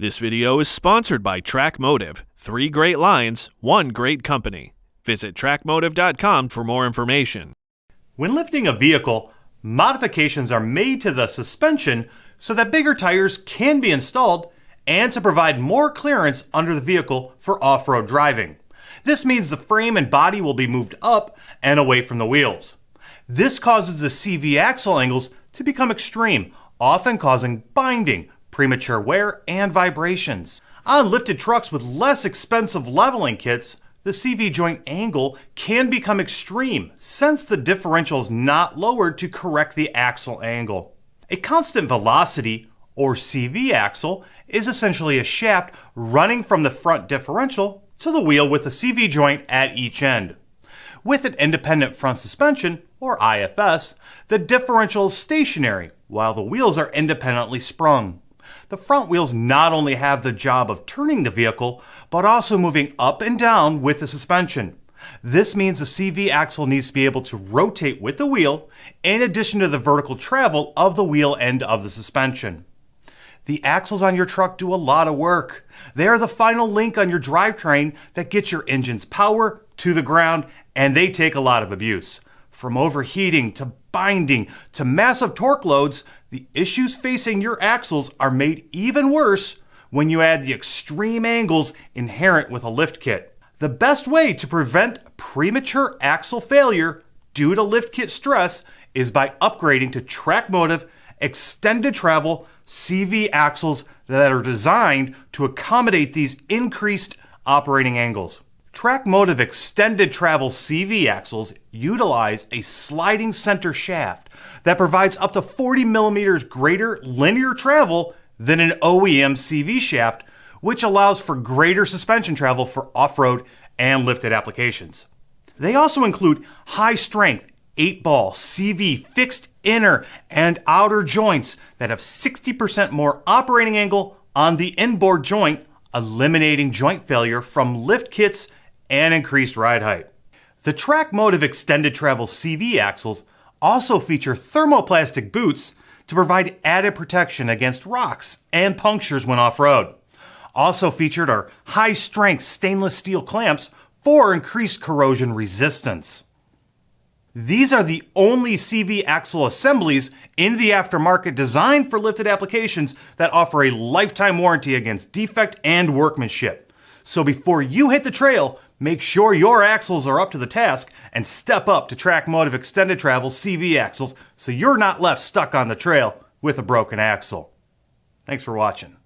This video is sponsored by TrakMotive. 3 great lines, 1 great company. Visit TrakMotive.com for more information. When lifting a vehicle, modifications are made to the suspension so that bigger tires can be installed and to provide more clearance under the vehicle for off-road driving. This means the frame and body will be moved up and away from the wheels. This causes the CV axle angles to become extreme, often causing binding, premature wear, and vibrations. On lifted trucks with less expensive leveling kits, the CV joint angle can become extreme since the differential is not lowered to correct the axle angle. A constant velocity, or CV axle, is essentially a shaft running from the front differential to the wheel with a CV joint at each end. With an independent front suspension, or IFS, the differential is stationary while the wheels are independently sprung. The front wheels not only have the job of turning the vehicle, but also moving up and down with the suspension. This means the CV axle needs to be able to rotate with the wheel, in addition to the vertical travel of the wheel end of the suspension. The axles on your truck do a lot of work. They are the final link on your drivetrain that gets your engine's power to the ground, and they take a lot of abuse. From overheating to binding to massive torque loads, the issues facing your axles are made even worse when you add the extreme angles inherent with a lift kit. The best way to prevent premature axle failure due to lift kit stress is by upgrading to TrakMotive Extended Travel CV axles that are designed to accommodate these increased operating angles. TrakMotive Extended Travel CV axles utilize a sliding center shaft that provides up to 40 millimeters greater linear travel than an OEM CV shaft, which allows for greater suspension travel for off-road and lifted applications. They also include high-strength 8-ball CV fixed inner and outer joints that have 60% more operating angle on the inboard joint, eliminating joint failure from lift kits and increased ride height. The TrakMotive Extended Travel CV axles also feature thermoplastic boots to provide added protection against rocks and punctures when off-road. Also featured are high-strength stainless steel clamps for increased corrosion resistance. These are the only CV axle assemblies in the aftermarket designed for lifted applications that offer a lifetime warranty against defect and workmanship. So before you hit the trail, make sure your axles are up to the task and step up to TrakMotive Extended Travel CV axles so you're not left stuck on the trail with a broken axle. Thanks for watching.